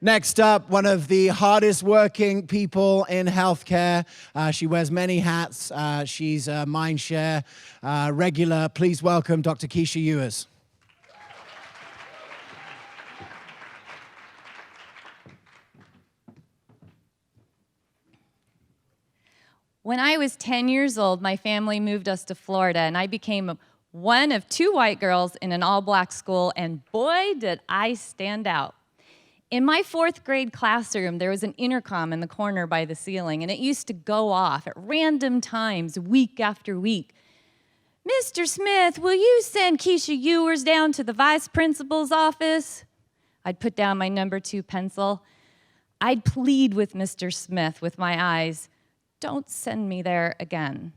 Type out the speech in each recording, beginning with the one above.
Next up, one of the hardest working people in healthcare. She wears many hats. She's a Mindshare regular. Please welcome Dr. Keesha Ewers. When I was 10 years old, my family moved us to Florida, and I became one of two white girls in an all-black school, and boy, did I stand out. In my 4th grade classroom, there was an intercom in the corner by the ceiling, and it used to go off at random times, week after week. "Mr. Smith, will you send Keesha Ewers down to the vice principal's office?" I'd put down my number 2 pencil. I'd plead with Mr. Smith with my eyes, "Don't send me there again."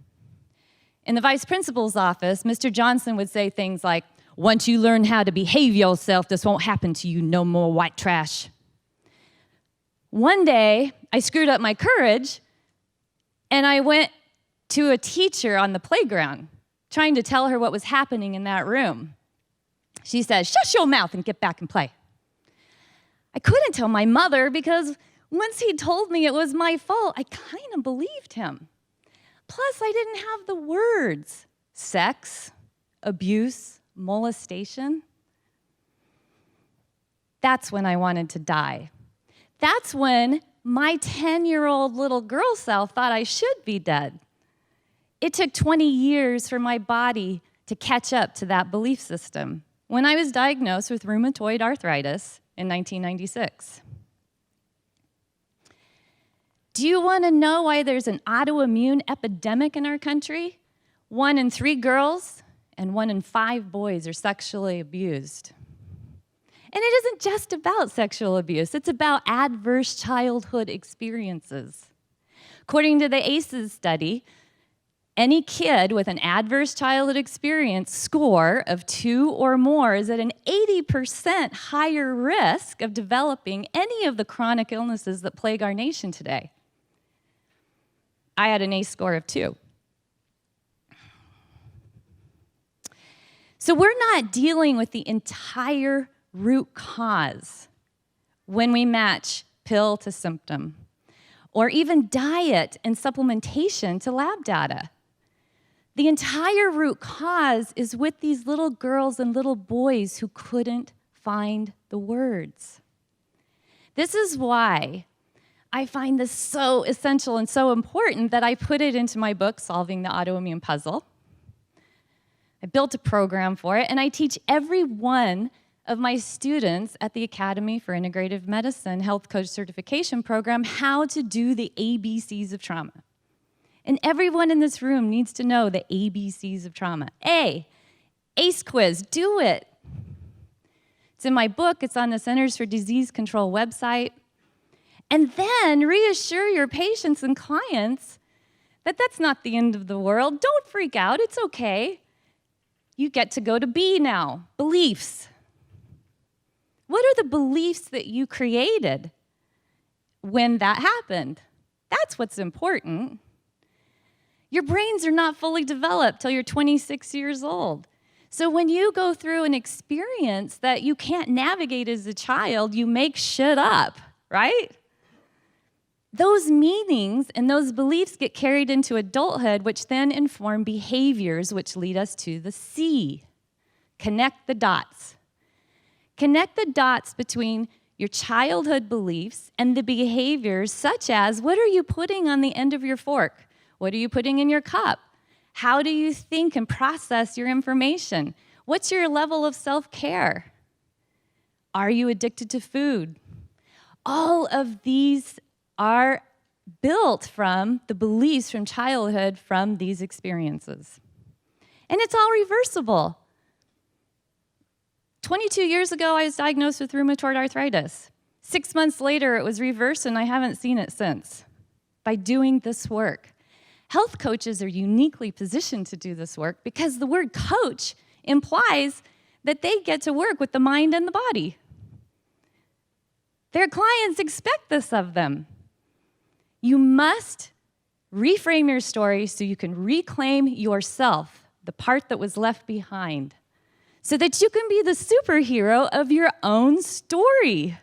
In the vice principal's office, Mr. Johnson would say things like, "Once you learn how to behave yourself, this won't happen to you no more, white trash." One day, I screwed up my courage, and I went to a teacher on the playground, trying to tell her what was happening in that room. She said, "Shut your mouth and get back and play." I couldn't tell my mother because once he told me it was my fault, I kind of believed him. Plus, I didn't have the words sex, abuse, molestation. That's when I wanted to die. That's when my 10-year-old little girl self thought I should be dead. It took 20 years for my body to catch up to that belief system when I was diagnosed with rheumatoid arthritis in 1996. Do you want to know why there's an autoimmune epidemic in our country? 1 in 3 girls and 1 in 5 boys are sexually abused. And it isn't just about sexual abuse, it's about adverse childhood experiences. According to the ACEs study, any kid with an adverse childhood experience score of 2 or more is at an 80% higher risk of developing any of the chronic illnesses that plague our nation today. I had an ACE score of 2. So we're not dealing with the entire root cause when we match pill to symptom, or even diet and supplementation to lab data. The entire root cause is with these little girls and little boys who couldn't find the words. This is why I find this so essential and so important that I put it into my book, Solving the Autoimmune Puzzle. I built a program for it, and I teach every one of my students at the Academy for Integrative Medicine Health Coach Certification Program how to do the ABCs of trauma. And everyone in this room needs to know the ABCs of trauma. A, ACE quiz, do it. It's in my book, it's on the Centers for Disease Control website. And then reassure your patients and clients that that's not the end of the world. Don't freak out, it's okay. You get to go to B now, beliefs. What are the beliefs that you created when that happened? That's what's important. Your brains are not fully developed till you're 26 years old. So when you go through an experience that you can't navigate as a child, you make shit up, right? Those meanings and those beliefs get carried into adulthood, which then inform behaviors, which lead us to the C. Connect the dots. Connect the dots between your childhood beliefs and the behaviors, such as, what are you putting on the end of your fork? What are you putting in your cup? How do you think and process your information? What's your level of self-care? Are you addicted to food? All of these are built from the beliefs from childhood from these experiences. And it's all reversible. 22 years ago, I was diagnosed with rheumatoid arthritis. 6 months later, it was reversed, and I haven't seen it since. By doing this work. Health coaches are uniquely positioned to do this work because the word coach implies that they get to work with the mind and the body. Their clients expect this of them. You must reframe your story so you can reclaim yourself, the part that was left behind, so that you can be the superhero of your own story.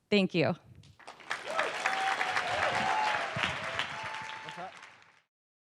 Thank you.